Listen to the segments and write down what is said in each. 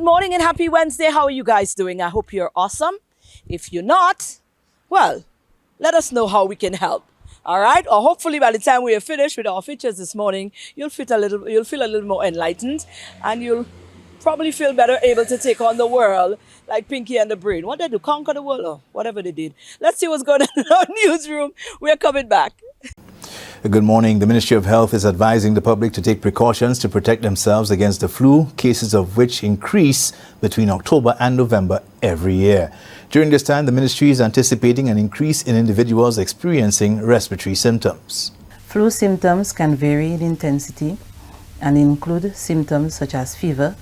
Good morning and happy Wednesday. How are you guys doing? I hope you're awesome. If you're not, well, let us know how we can help. All right? Or hopefully by the time we are finished with our features this morning, you'll feel a little more enlightened and you'll probably feel better able to take on the world like Pinky and the Brain. What they do? Conquer the world or whatever they did. Let's see what's going on in our newsroom. We're coming back. Good morning. The Ministry of Health is advising the public to take precautions to protect themselves against the flu, cases of which increase between October and November every year. During this time, the ministry is anticipating an increase in individuals experiencing respiratory symptoms. Flu symptoms can vary in intensity and include symptoms such as fever,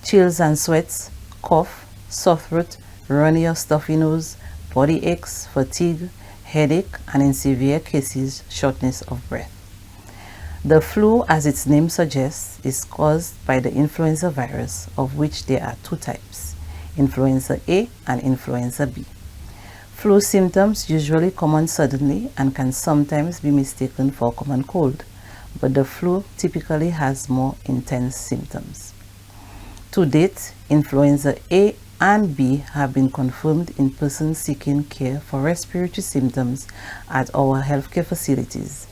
chills and sweats, cough, sore throat, runny or stuffy nose, body aches, fatigue, headache, and in severe cases, shortness of breath. The flu, as its name suggests, is caused by the influenza virus, of which there are two types, influenza A and influenza B. Flu symptoms usually come on suddenly and can sometimes be mistaken for common cold, but the flu typically has more intense symptoms. To date, influenza A and B have been confirmed in persons seeking care for respiratory symptoms at our healthcare facilities.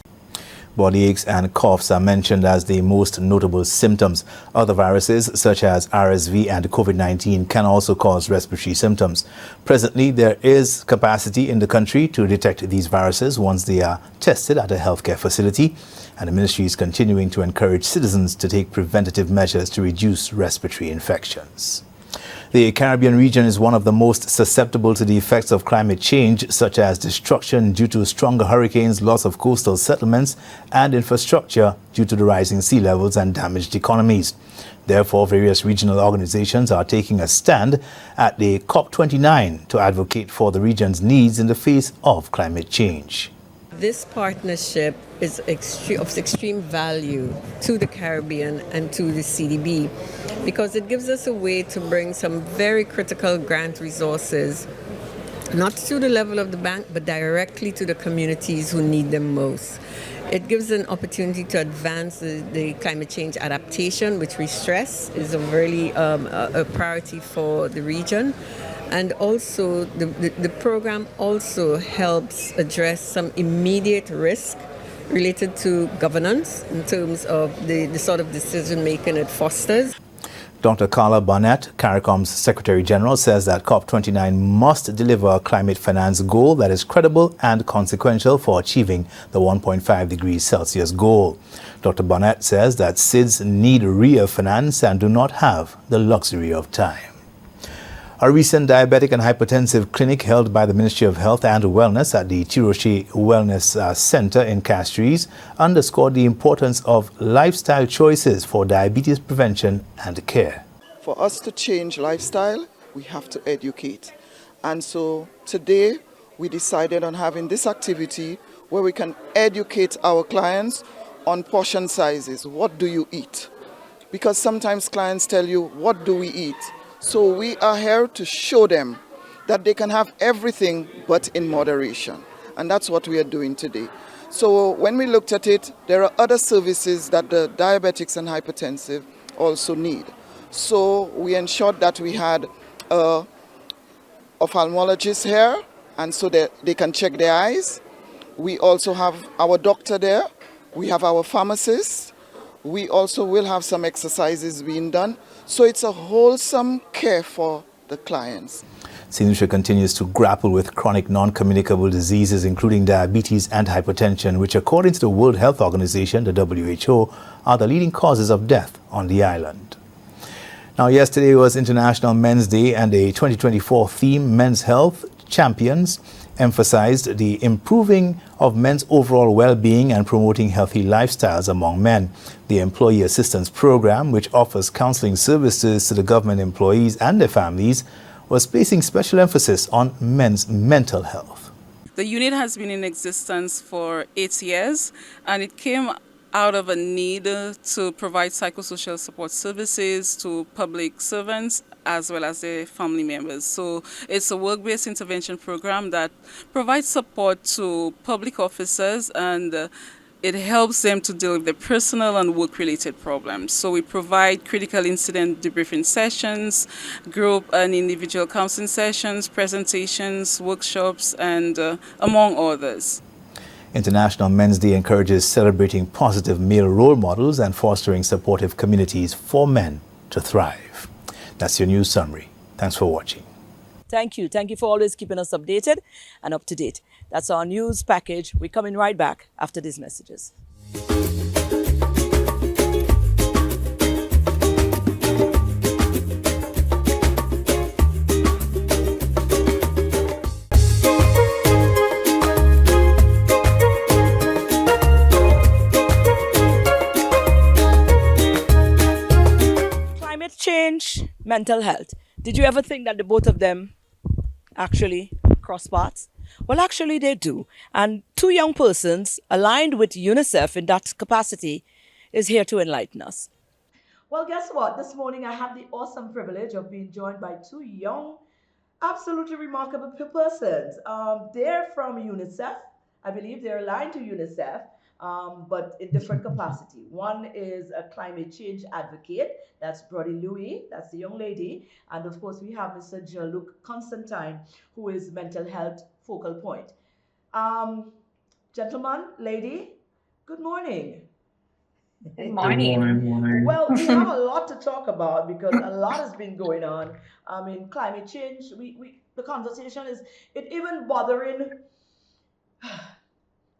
Body aches and coughs are mentioned as the most notable symptoms. Other viruses such as RSV and COVID-19 can also cause respiratory symptoms. Presently, there is capacity in the country to detect these viruses once they are tested at a healthcare facility, and the ministry is continuing to encourage citizens to take preventative measures to reduce respiratory infections. The Caribbean region is one of the most susceptible to the effects of climate change, such as destruction due to stronger hurricanes, loss of coastal settlements, and infrastructure due to the rising sea levels and damaged economies. Therefore, various regional organizations are taking a stand at the COP29 to advocate for the region's needs in the face of climate change. This partnership is of extreme value to the Caribbean and to the CDB because it gives us a way to bring some very critical grant resources, not to the level of the bank, but directly to the communities who need them most. It gives an opportunity to advance the climate change adaptation, which we stress is a really a priority for the region. And also, the program also helps address some immediate risk related to governance in terms of the sort of decision making it fosters. Dr. Carla Barnett, CARICOM's Secretary General, says that COP29 must deliver a climate finance goal that is credible and consequential for achieving the 1.5 degrees Celsius goal. Dr. Barnett says that SIDS need real finance and do not have the luxury of time. A recent diabetic and hypertensive clinic held by the Ministry of Health and Wellness at the Tiroche Wellness Center in Castries underscored the importance of lifestyle choices for diabetes prevention and care. For us to change lifestyle, we have to educate. And so today we decided on having this activity where we can educate our clients on portion sizes. What do you eat? Because sometimes clients tell you, what do we eat? So we are here to show them that they can have everything but in moderation. And that's what we are doing today. So when we looked at it, there are other services that the diabetics and hypertensive also need. So we ensured that we had an ophthalmologist here, and so that they can check their eyes. We also have our doctor there. We have our pharmacist. We also will have some exercises being done. So it's a wholesome care for the clients. Sinusha continues to grapple with chronic non-communicable diseases, including diabetes and hypertension, which according to the World Health Organization, the WHO, are the leading causes of death on the island. Now, yesterday was International Men's Day, and a 2024 theme, Men's Health Champions, emphasized the improving of men's overall well-being and promoting healthy lifestyles among men. The Employee Assistance Program, which offers counseling services to the government employees and their families, was placing special emphasis on men's mental health. The unit has been in existence for 8 years, and it came out of a need to provide psychosocial support services to public servants as well as their family members. So it's a work-based intervention program that provides support to public officers and it helps them to deal with their personal and work-related problems. So we provide critical incident debriefing sessions, group and individual counseling sessions, presentations, workshops, and among others. International Men's Day encourages celebrating positive male role models and fostering supportive communities for men to thrive. That's your news summary. Thanks for watching. Thank you. Thank you for always keeping us updated and up to date. That's our news package. We're coming right back after these messages. Climate change, mental health. Did you ever think that the both of them actually cross paths? Well, actually, they do. And two young persons aligned with UNICEF in that capacity is here to enlighten us. Well, guess what? This morning I have the awesome privilege of being joined by two young, absolutely remarkable persons. They're from UNICEF. I believe they're aligned to UNICEF, but in different capacity. One is a climate change advocate. That's Brody Louis. That's the young lady. And of course, we have Mr. Jean-Luc Constantine, who is mental health focal point. Um, Gentlemen, lady, good morning. Good morning. Well, we have a lot to talk about because a lot has been going on. I mean, climate change. The conversation is it even bothering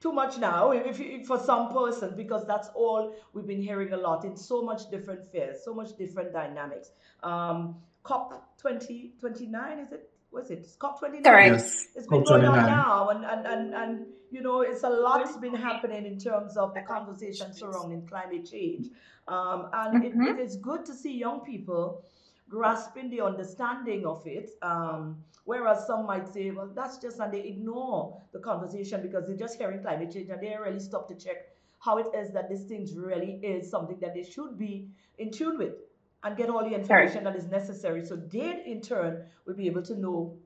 too much now if for some persons because that's all we've been hearing a lot in so much different fears, so much different dynamics. COP 2029 is it? Was it? It's COP 29. Correct. Yes, It's been going on now, and you know it's a lot has been happening in terms of the conversation surrounding climate change, and it is good to see young people grasping the understanding of it. Whereas some might say, well, that's just, and they ignore the conversation because they're just hearing climate change and they don't really stop to check how it is that this thing really is something that they should be in tune with and get all the information that is necessary. So they, in turn, will be able to know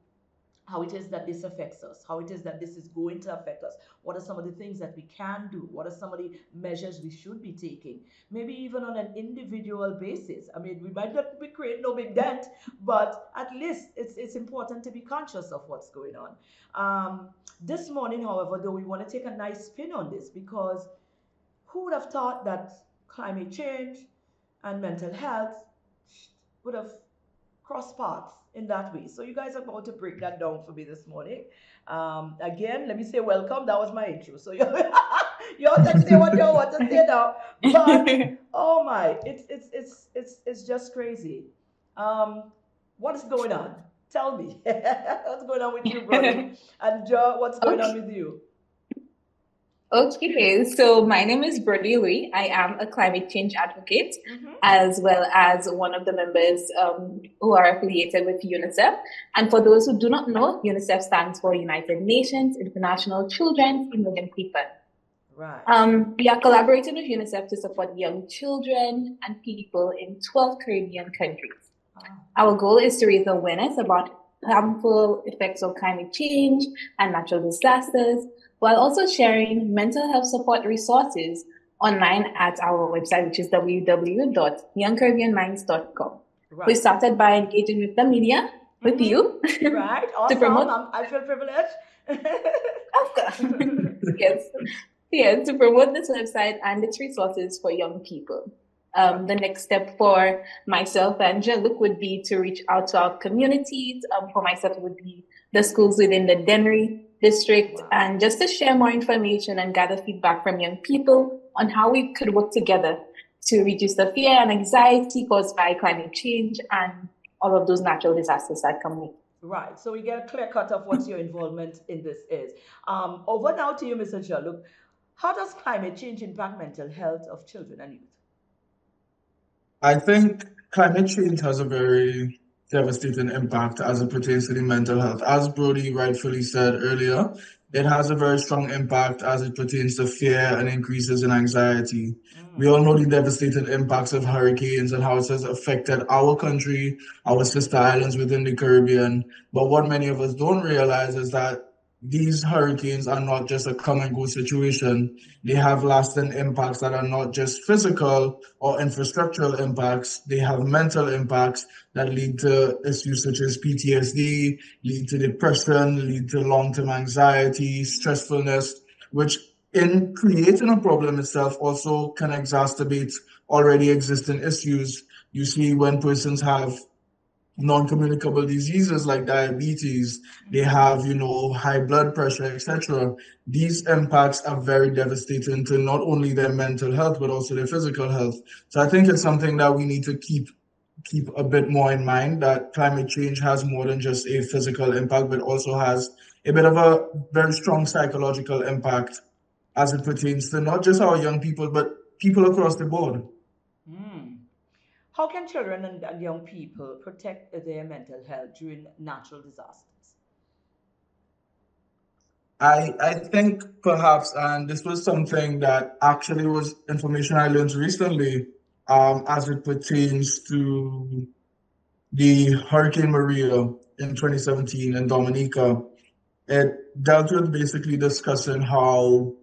how it is that this affects us, how it is that this is going to affect us, what are some of the things that we can do, what are some of the measures we should be taking, maybe even on an individual basis. I mean, we might not be creating no big dent, but at least it's important to be conscious of what's going on. This morning, however, though, we want to take a nice spin on this because who would have thought that climate change and mental health would have cross paths in that way. So you guys are about to break that down for me this morning. Again, let me say welcome. That was my intro. So you all can say what you want to say now. But oh my, it's just crazy. What is going on? Tell me. What's going on with you, brother? And Joe, what's going on with you? Okay, so my name is Brody Louis. I am a climate change advocate, as well as one of the members who are affiliated with UNICEF. And for those who do not know, UNICEF stands for United Nations International Children's in Million People. Right. We are collaborating with UNICEF to support young children and people in 12 Caribbean countries. Our goal is to raise awareness about harmful effects of climate change and natural disasters, while also sharing mental health support resources online at our website, which is www.youngcaribbeanminds.com. Right. We started by engaging with the media, with you. Right, awesome. To promote. I feel privileged. Of course. Yes, to promote this website and its resources for young people. The next step for myself and Jean-Luc would be to reach out to our communities. For myself, it would be the schools within the Dennery district, and just to share more information and gather feedback from young people on how we could work together to reduce the fear and anxiety caused by climate change and all of those natural disasters that come with. Right. So we get a clear cut of what your involvement in this is. Over now to you, Mr. Jean-Luc. How does climate change impact mental health of children and youth? I think climate change has a very devastating impact as it pertains to the mental health. As Brody rightfully said earlier, it has a very strong impact as it pertains to fear and increases in anxiety. We all know the devastating impacts of hurricanes and how it has affected our country, our sister islands within the Caribbean. But what many of us don't realize is that these hurricanes are not just a come and go situation. They have lasting impacts that are not just physical or infrastructural impacts. They have mental impacts that lead to issues such as PTSD, lead to depression, lead to long-term anxiety, stressfulness, which in creating a problem itself also can exacerbate already existing issues. You see, when persons have non-communicable diseases like diabetes, they have, high blood pressure, etc. These impacts are very devastating to not only their mental health, but also their physical health. So I think it's something that we need to keep a bit more in mind, that climate change has more than just a physical impact, but also has a bit of a very strong psychological impact as it pertains to not just our young people, but people across the board. How can children and young people protect their mental health during natural disasters? I think perhaps, and this was something that actually was information I learned recently, as it pertains to the Hurricane Maria in 2017 in Dominica. It dealt with basically discussing how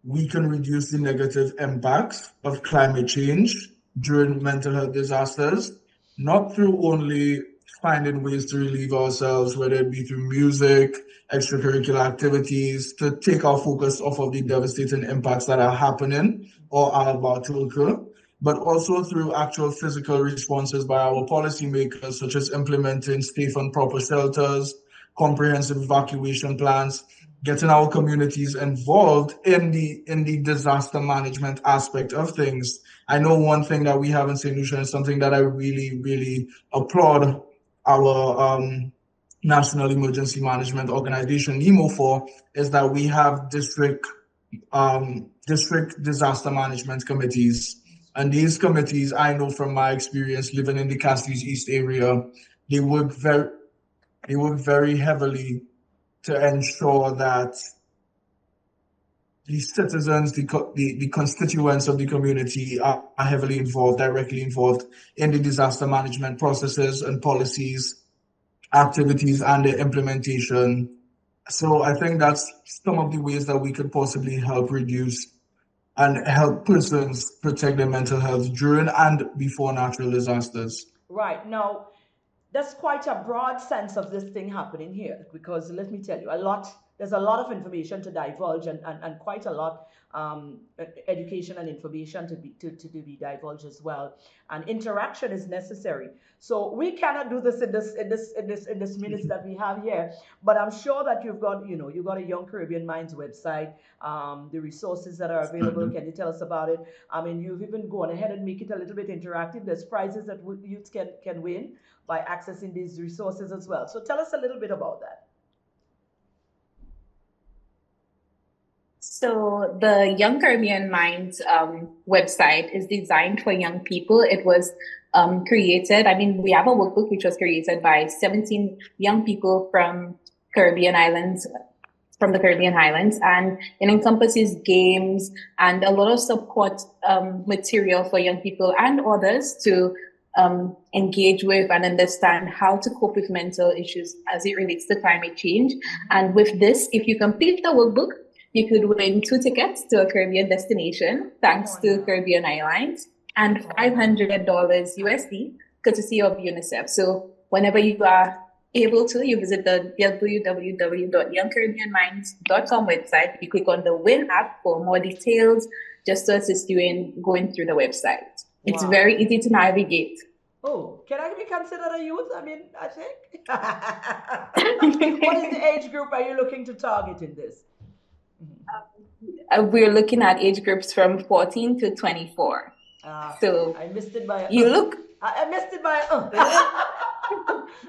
we can reduce the negative impacts of climate change during mental health disasters, not through only finding ways to relieve ourselves, whether it be through music, extracurricular activities, to take our focus off of the devastating impacts that are happening or are about to occur, but also through actual physical responses by our policymakers, such as implementing safe and proper shelters, comprehensive evacuation plans, getting our communities involved in the disaster management aspect of things. I know one thing that we have in St. Lucia is something that I really, really applaud our National Emergency Management Organization, NEMO, for, is that we have district disaster management committees. And these committees, I know from my experience living in the Castries East area, they work very heavily to ensure that the citizens, the constituents of the community are heavily involved, directly involved in the disaster management processes and policies, activities, and their implementation. So I think that's some of the ways that we could possibly help reduce and help persons protect their mental health during and before natural disasters. Right. Now, there's quite a broad sense of this thing happening here, because let me tell you, there's a lot of information to divulge, and quite a lot education and information to be divulged as well, and interaction is necessary. So we cannot do this in this minutes that we have here, but I'm sure that you've got a Young Caribbean Minds website, the resources that are available. Can you tell us about it? I mean, you've even gone ahead and make it a little bit interactive. There's prizes that youth can win by accessing these resources as well. So tell us a little bit about that. So the Young Caribbean Minds website is designed for young people. It was created, we have a workbook which was created by 17 young people from the Caribbean Islands, and it encompasses games and a lot of support material for young people and others to engage with and understand how to cope with mental issues as it relates to climate change. And with this, if you complete the workbook, you could win 2 tickets to a Caribbean destination, thanks to Caribbean Airlines, and $500 USD, courtesy of UNICEF. So whenever you are able to, you visit the www.youngcaribbeanminds.com website. You click on the Win app for more details, just to assist you in going through the website. It's very easy to navigate. Oh, can I be considered a youth? I think. What is the age group are you looking to target in this? We're looking at age groups from 14 to 24. So I missed it by. I missed it by.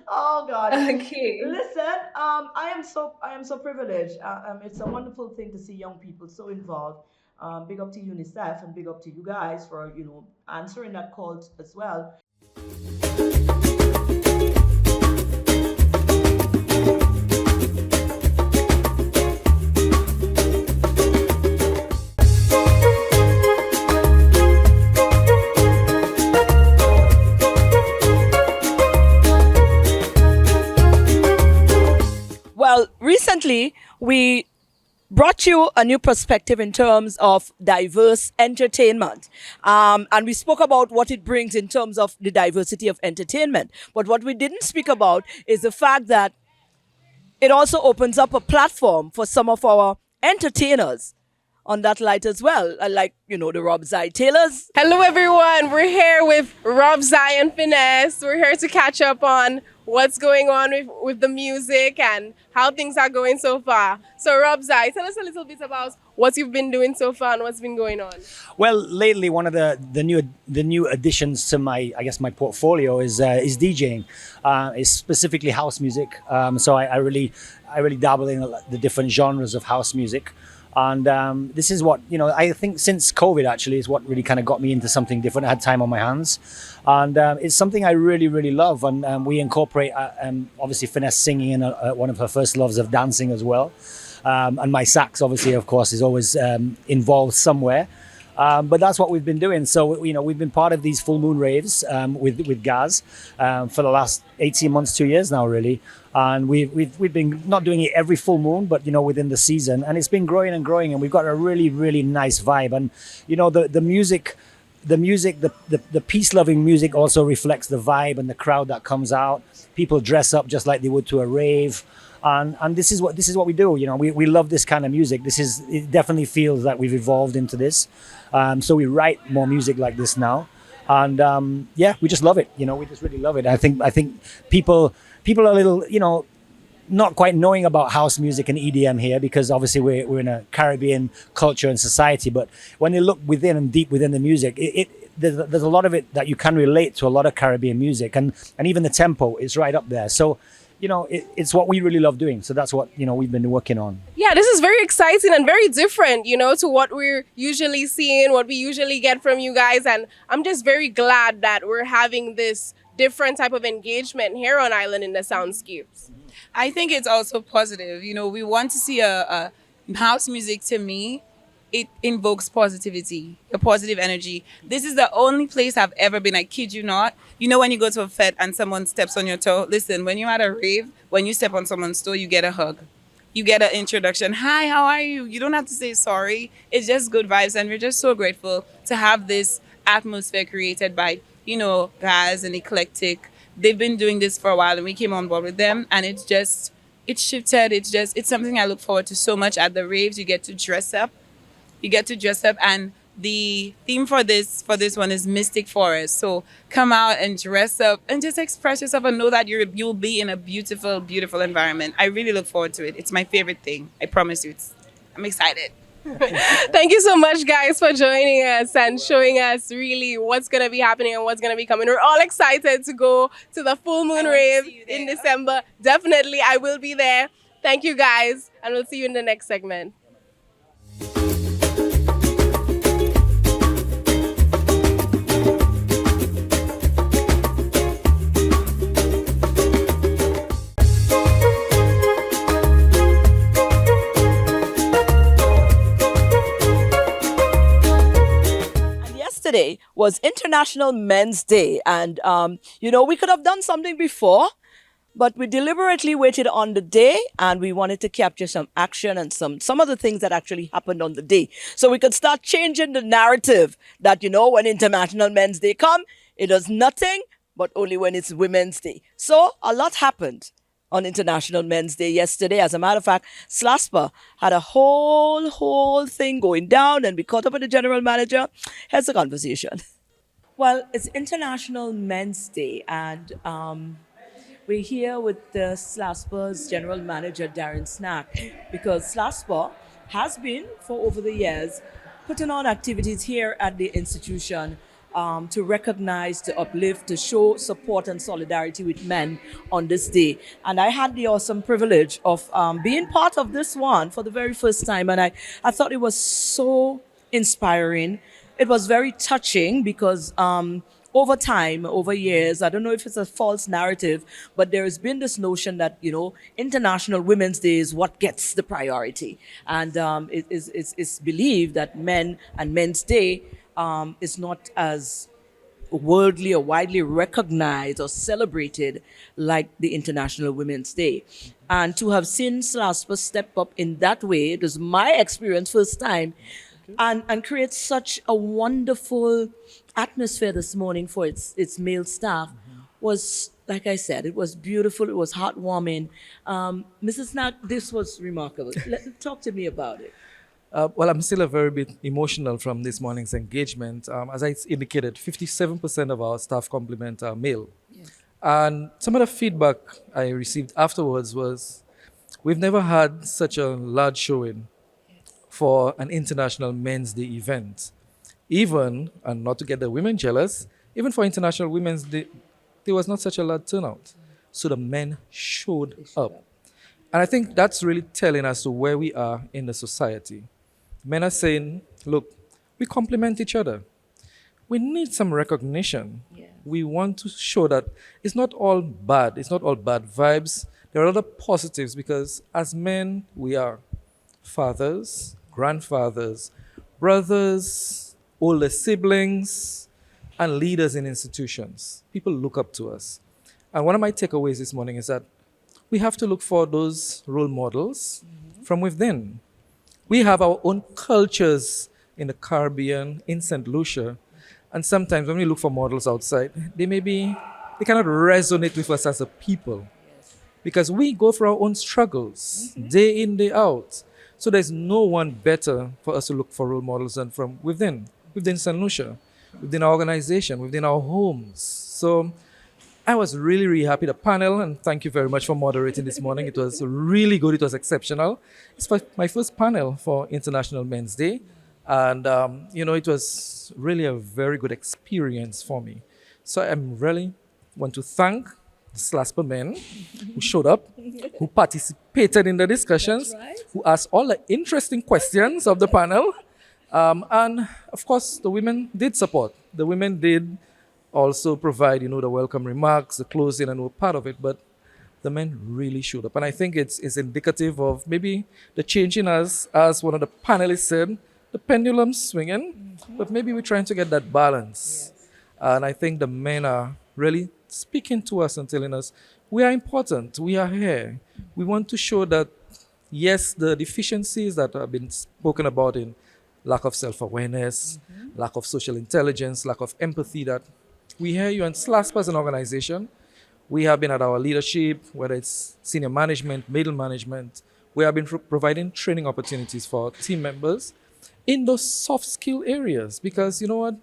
Oh God. Okay. Listen, I am so privileged. It's a wonderful thing to see young people so involved. Big up to UNICEF and big up to you guys for answering that call as well. Well, recently, we brought you a new perspective in terms of diverse entertainment. And we spoke about what it brings in terms of the diversity of entertainment. But what we didn't speak about is the fact that it also opens up a platform for some of our entertainers on that light as well, like, the Rob Zai Taylors. Hello, everyone. We're here with Rob Zai and PHYNESS. We're here to catch up on what's going on with the music and how things are going so far. So, Rob Zai, tell us a little bit about what you've been doing so far and what's been going on. Well, lately, one of the new additions to my portfolio is DJing. It's specifically house music. So I really dabble in the different genres of house music. And this is what, I think since COVID actually is what really kind of got me into something different. I had time on my hands. And it's something I really, really love. And we incorporate, obviously, PHYNESS singing in one of her first loves of dancing as well. And my sax, obviously, of course, is always involved somewhere. But that's what we've been doing. So, we've been part of these full moon raves with Gaz for the last 18 months, 2 years now, really. And we've been not doing it every full moon, but, within the season. And it's been growing and growing. And we've got a really, really nice vibe. And, the music, the peace-loving music also reflects the vibe and the crowd that comes out. People dress up just like they would to a rave. And this is what we do. We love this kind of music. It definitely feels that we've evolved into this. So we write more music like this now, and we just love it. We just really love it. I think people are a little, not quite knowing about house music and EDM here because obviously we're in a Caribbean culture and society. But when they look within and deep within the music, there's a lot of it that you can relate to a lot of Caribbean music, and even the tempo is right up there. So. It's what we really love doing. So that's what, we've been working on. Yeah, this is very exciting and very different, to what we're usually seeing, what we usually get from you guys. And I'm just very glad that we're having this different type of engagement here on Island in the Soundscapes. I think it's also positive. We want to see a house music. To me, it invokes positivity, a positive energy. This is the only place I've ever been, I kid you not. When you go to a fete and someone steps on your toe, listen, when you're at a rave, when you step on someone's toe, you get a hug. You get an introduction. Hi, how are you? You don't have to say sorry. It's just good vibes. And we're just so grateful to have this atmosphere created by, guys and Eclectic. They've been doing this for a while and we came on board with them. And it's shifted. It's something I look forward to so much at the raves. You get to dress up. And the theme for this one is Mystic Forest. So come out and dress up and just express yourself and know that you'll be in a beautiful, beautiful environment. I really look forward to it. It's my favorite thing. I promise you. I'm excited. Thank you so much, guys, for joining us and showing us really what's going to be happening and what's going to be coming. We're all excited to go to the full moon rave in December. Definitely, I will be there. Thank you, guys, and we'll see you in the next segment. Yesterday was International Men's Day, and we could have done something before, but we deliberately waited on the day, and we wanted to capture some action and some of the things that actually happened on the day, so we could start changing the narrative that when International Men's Day come, it does nothing, but only when it's Women's Day. So a lot happened on International Men's Day yesterday. As a matter of fact, SLASPA had a whole thing going down, and we caught up with the general manager. Here's the conversation. Well, it's International Men's Day, and we're here with the SLASPA's general manager, Darren Snack, because SLASPA has been, for over the years, putting on activities here at the institution to recognize, to uplift, to show support and solidarity with men on this day. And I had the awesome privilege of being part of this one for the very first time. And I thought it was so inspiring. It was very touching because over time, over years, I don't know if it's a false narrative, but there has been this notion that, International Women's Day is what gets the priority. And it's believed that men and Men's Day is not as worldly or widely recognized or celebrated like the International Women's Day. And to have seen SLASPA step up in that way, it was my experience first time, and create such a wonderful atmosphere this morning for its male staff was, like I said, it was beautiful, it was heartwarming. Mrs. Knack, this was remarkable. Talk to me about it. Well, I'm still a very bit emotional from this morning's engagement. As I indicated, 57% of our staff complement are male. Yes. And some of the feedback I received afterwards was, we've never had such a large showing for an International Men's Day event. Even, and not to get the women jealous, even for International Women's Day, there was not such a large turnout. So the men showed up. And I think that's really telling as to where we are in the society. Men are saying, look, we complement each other. We need some recognition. Yes. We want to show that it's not all bad. It's not all bad vibes. There are other positives because as men, we are fathers, grandfathers, brothers, older siblings, and leaders in institutions. People look up to us. And one of my takeaways this morning is that we have to look for those role models from within. We have our own cultures in the Caribbean, in St. Lucia, and sometimes when we look for models outside, they cannot resonate with us as a people. Yes. Because we go through our own struggles, day in, day out. So there's no one better for us to look for role models than from within St. Lucia, within our organization, within our homes. So I was really, really happy. The panel, and thank you very much for moderating this morning. It was really good. It was exceptional. It's my first panel for International Men's Day. And, it was really a very good experience for me. So I really want to thank the SLASPA men who showed up, who participated in the discussions, who asked all the interesting questions of the panel. And, of course, the women did support. The women did also provide, the welcome remarks, the closing, and were part of it. But the men really showed up. And I think it's indicative of maybe the change in us, as one of the panelists said, the pendulum swinging, but maybe we're trying to get that balance. Yes. And I think the men are really speaking to us and telling us, we are important, we are here. We want to show that, yes, the deficiencies that have been spoken about in lack of self-awareness, lack of social intelligence, lack of empathy, that we hear you. And SLASPA as an organization, we have been at our leadership, whether it's senior management, middle management, we have been providing training opportunities for our team members in those soft skill areas. Because you know what?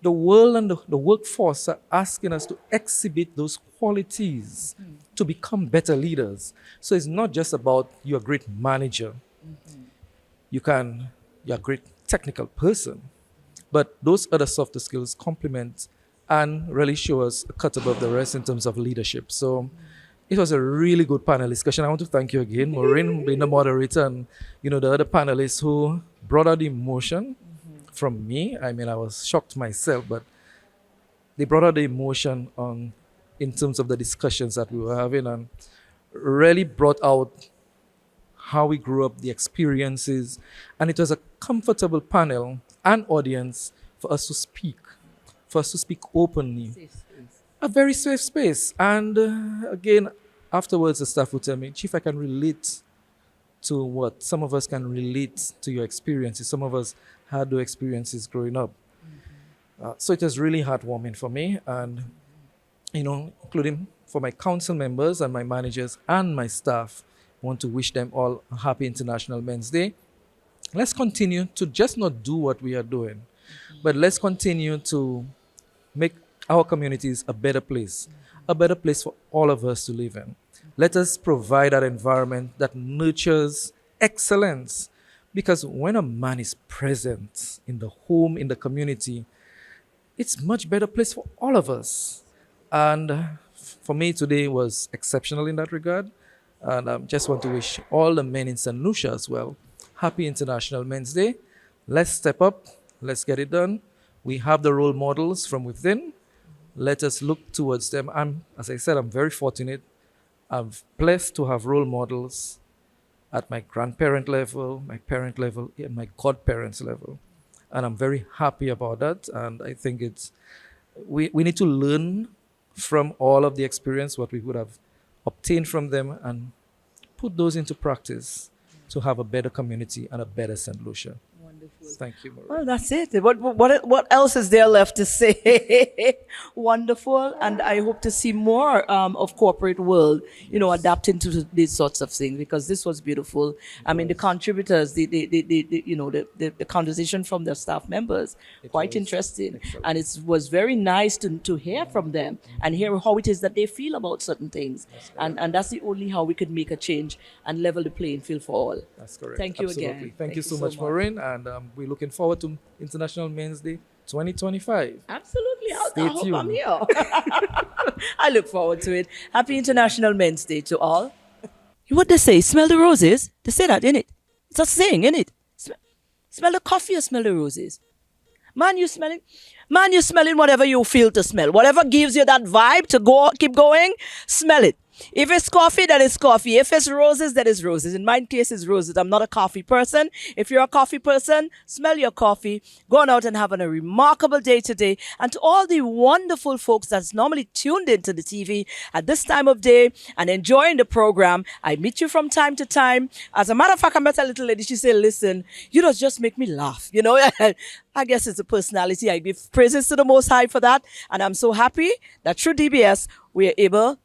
The world and the workforce are asking us to exhibit those qualities to become better leaders. So it's not just about you're a great manager. You're a great technical person. But those other softer skills complement and really show us a cut above the rest in terms of leadership. So it was a really good panel discussion. I want to thank you again, Maureen, being the moderator, and the other panelists who brought out the emotion from me. I mean, I was shocked myself, but they brought out the emotion in terms of the discussions that we were having, and really brought out how we grew up, the experiences, and it was a comfortable panel and audience for us to speak openly. A very safe space. And again, afterwards, the staff would tell me, Chief, I can relate to what some of us can relate to your experiences. Some of us had those experiences growing up. So it was really heartwarming for me, and including for my council members and my managers and my staff. I want to wish them all a happy International Men's Day. Let's continue to just not do what we are doing, but let's continue to make our communities a better place for all of us to live in. Let us provide that environment that nurtures excellence, because when a man is present in the home, in the community, it's a much better place for all of us. And for me, today was exceptional in that regard. And I just want to wish all the men in St. Lucia as well happy International Men's Day. Let's step up. Let's get it done. We have the role models from within. Let us look towards them. As I said, I'm very fortunate. I'm blessed to have role models at my grandparent level, my parent level, and my godparents level. And I'm very happy about that. And I think it's we need to learn from all of the experience, what we would have obtained from them, and put those into practice to have a better community and a better St. Lucia. Thank you, Maureen. Well, that's it. What else is there left to say? Wonderful, and I hope to see more of corporate world, adapting to these sorts of things, because this was beautiful. I mean, the contributors, the conversation from the staff members, quite interesting, and it was very nice to hear from them and hear how it is that they feel about certain things, and that's the only how we could make a change and level the playing field for all. That's correct. Thank you Absolutely. again. Thank you so much, Maureen, and we're looking forward to International Men's Day 2025. Absolutely. Stay I hope tuned. I'm here. I look forward to it. Happy International Men's Day to all. What they say, smell the roses? They say that, innit? It's a saying, innit? Smell the coffee or smell the roses? Man, you smelling whatever you feel to smell. Whatever gives you that vibe to go, keep going, smell it. If it's coffee, then it's coffee. If it's roses, then it's roses. In my case, it's roses. I'm not a coffee person. If you're a coffee person, smell your coffee. Go on out and have a remarkable day today. And to all the wonderful folks that's normally tuned into the TV at this time of day and enjoying the program, I meet you from time to time. As a matter of fact, I met a little lady. She said, listen, you just make me laugh. I guess it's a personality. I give praises to the Most High for that. And I'm so happy that through DBS, we are able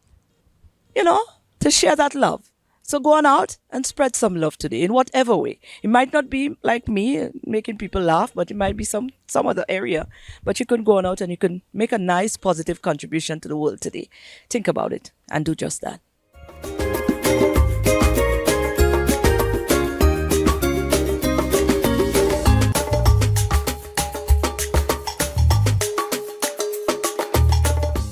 to share that love. So go on out and spread some love today in whatever way. It might not be like me, making people laugh, but it might be some other area. But you can go on out and you can make a nice, positive contribution to the world today. Think about it and do just that.